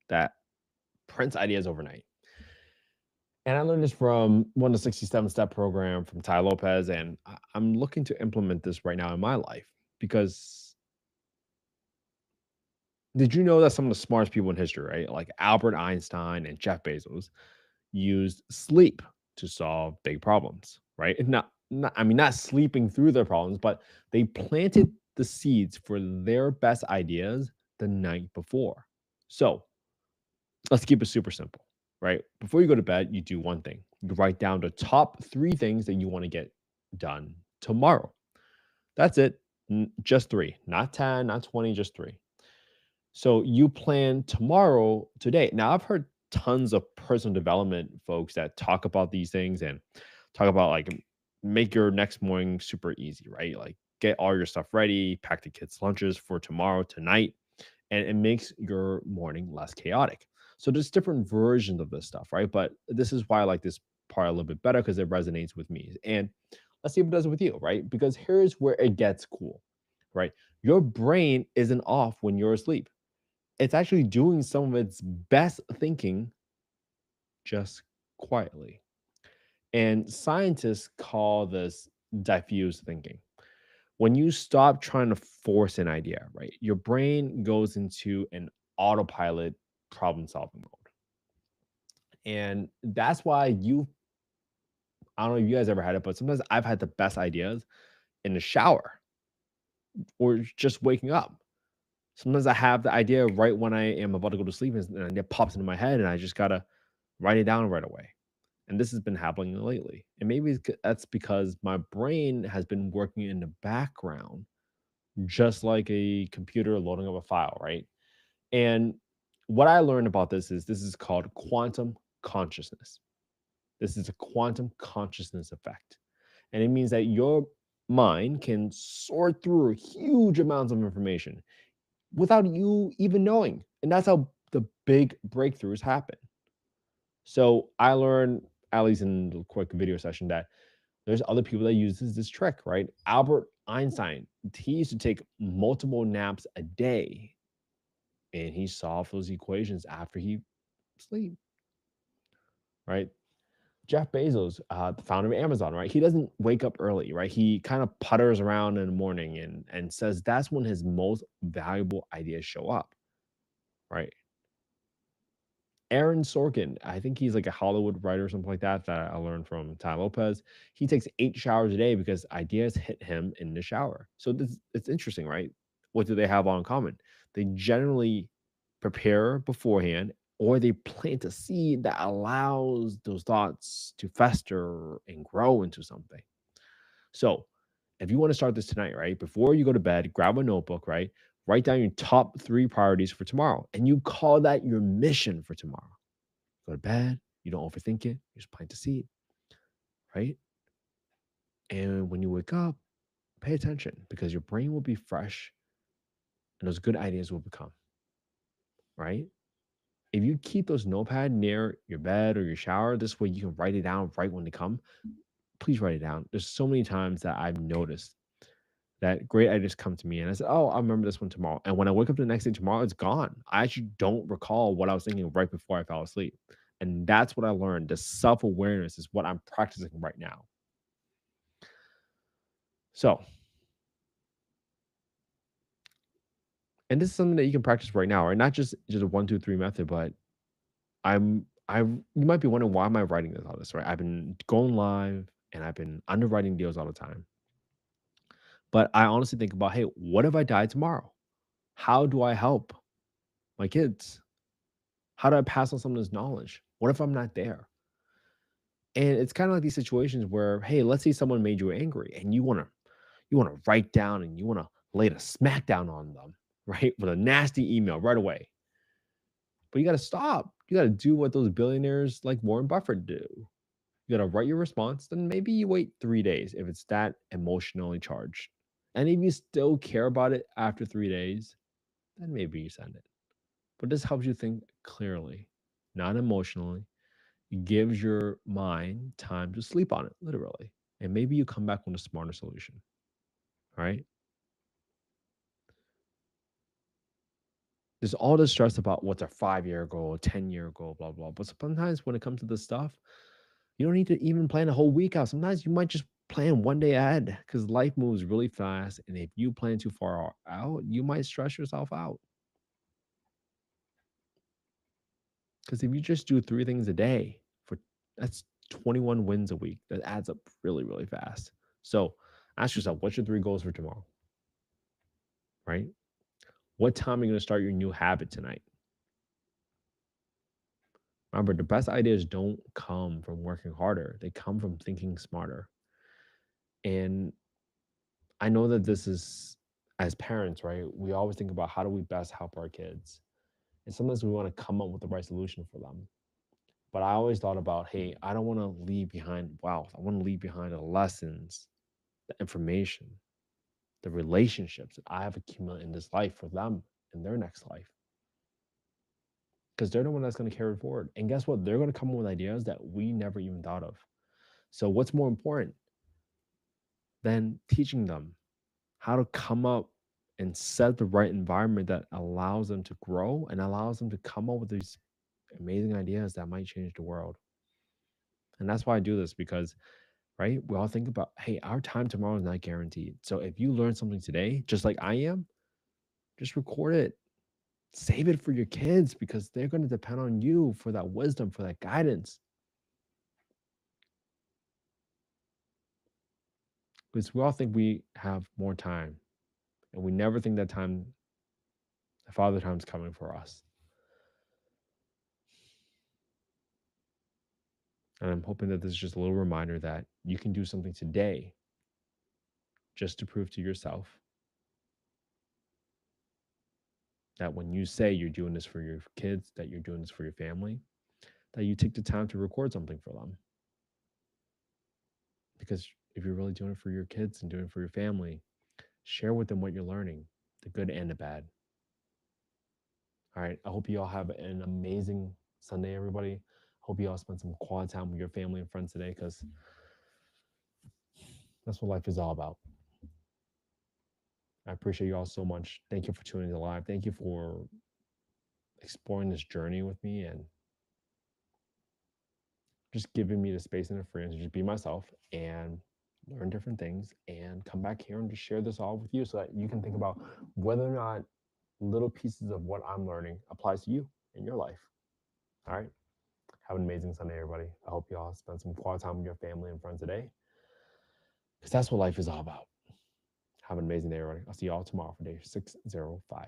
that prints ideas overnight. And I learned this from one of the 67 step program from Ty Lopez. And I'm looking to implement this right now in my life because did you know that some of the smartest people in history, right? Like Albert Einstein and Jeff Bezos used sleep to solve big problems, right? And not sleeping through their problems, but they planted the seeds for their best ideas the night before. So let's keep it super simple, right? Before you go to bed, you do one thing. You write down the top three things that you want to get done tomorrow. That's it. Just three, not 10, not 20, just three. So you plan tomorrow today. Now, I've heard tons of personal development folks that talk about these things and talk about like make your next morning super easy, right? Like get all your stuff ready, pack the kids' lunches for tomorrow, tonight, and it makes your morning less chaotic. So there's different versions of this stuff, right? But this is why I like this part a little bit better because it resonates with me. And let's see if it does it with you, right? Because here's where it gets cool, right? Your brain isn't off when you're asleep. It's actually doing some of its best thinking just quietly. And scientists call this diffuse thinking. When you stop trying to force an idea, right, your brain goes into an autopilot problem solving mode. And that's why I don't know if you guys ever had it, but sometimes I've had the best ideas in the shower or just waking up. Sometimes I have the idea right when I am about to go to sleep and it pops into my head and I just got to write it down right away. And this has been happening lately. And maybe that's because my brain has been working in the background, just like a computer loading up a file, right? And what I learned about this is called quantum consciousness. This is a quantum consciousness effect. And it means that your mind can sort through huge amounts of information without you even knowing. And that's how the big breakthroughs happen. So I learned, at least in the quick video session, that there's other people that uses this trick, right? Albert Einstein, he used to take multiple naps a day and he solved those equations after he sleep, right? Jeff Bezos, the founder of Amazon, right? He doesn't wake up early, right? He kind of putters around in the morning and says that's when his most valuable ideas show up, right? Aaron Sorkin, I think he's like a Hollywood writer or something like that that I learned from Ty Lopez. He takes 8 showers a day because ideas hit him in the shower. So this it's interesting, right? What do they have all in common? They generally prepare beforehand or they plant a seed that allows those thoughts to fester and grow into something. So, if you want to start this tonight, right? Before you go to bed, grab a notebook, right? Write down your top three priorities for tomorrow. And you call that your mission for tomorrow. Go to bed, you don't overthink it, you just plant the seed, right? And when you wake up, pay attention because your brain will be fresh and those good ideas will become, right? If you keep those notepad near your bed or your shower, this way you can write it down right when they come. Please write it down. There's so many times that I've noticed that great ideas come to me and I said, "Oh, I'll remember this one tomorrow." And when I wake up the next day tomorrow, it's gone. I actually don't recall what I was thinking right before I fell asleep. And that's what I learned. The self-awareness is what I'm practicing right now. So, and this is something that you can practice right now, right? Not just a 1, 2, 3 method, but you might be wondering why am I writing this all this, right? I've been going live and I've been underwriting deals all the time. But I honestly think about, hey, what if I die tomorrow? How do I help my kids? How do I pass on some of this knowledge? What if I'm not there? And it's kind of like these situations where, hey, let's say someone made you angry and you want to write down and you want to lay the smack down on them, right? With a nasty email right away. But you got to stop. You got to do what those billionaires like Warren Buffett do. You got to write your response. Then maybe you wait 3 days if it's that emotionally charged. And if you still care about it after 3 days, then maybe you send it. But this helps you think clearly, not emotionally. It gives your mind time to sleep on it, literally. And maybe you come back with a smarter solution. Right? There's all this stress about what's a 5-year goal, 10-year goal, blah, blah. But sometimes when it comes to this stuff, you don't need to even plan a whole week out. Sometimes you might just plan one day ahead because life moves really fast. And if you plan too far out, you might stress yourself out. Because if you just do 3 things a day for that's 21 wins a week. That adds up really, really fast. So ask yourself, what's your 3 goals for tomorrow, right? What time are you going to start your new habit tonight? Remember, the best ideas don't come from working harder. They come from thinking smarter. And I know that this is as parents, right? We always think about how do we best help our kids. And sometimes we want to come up with the right solution for them. But I always thought about, hey, I don't want to leave behind wealth. I want to leave behind the lessons, the information, the relationships that I have accumulated in this life for them in their next life. Because they're the one that's going to carry it forward. And guess what? They're going to come up with ideas that we never even thought of. So, what's more important than teaching them how to come up and set the right environment that allows them to grow and allows them to come up with these amazing ideas that might change the world? And that's why I do this because, right, we all think about, hey, our time tomorrow is not guaranteed. So, if you learn something today, just like I am, just record it. Save it for your kids because they're going to depend on you for that wisdom, for that guidance. Because we all think we have more time, and we never think that time, the father time's coming for us. And I'm hoping that this is just a little reminder that you can do something today just to prove to yourself that when you say you're doing this for your kids, that you're doing this for your family, that you take the time to record something for them. Because if you're really doing it for your kids and doing it for your family, share with them what you're learning, the good and the bad. All right. I hope you all have an amazing Sunday, everybody. Hope you all spend some quality time with your family and friends today because that's what life is all about. I appreciate you all so much. Thank you for tuning in live. Thank you for exploring this journey with me and just giving me the space and the freedom to just be myself and learn different things and come back here and just share this all with you so that you can think about whether or not little pieces of what I'm learning applies to you in your life. All right. Have an amazing Sunday, everybody. I hope you all spend some quality time with your family and friends today because that's what life is all about. Have an amazing day, everybody. I'll see you all tomorrow for day 605.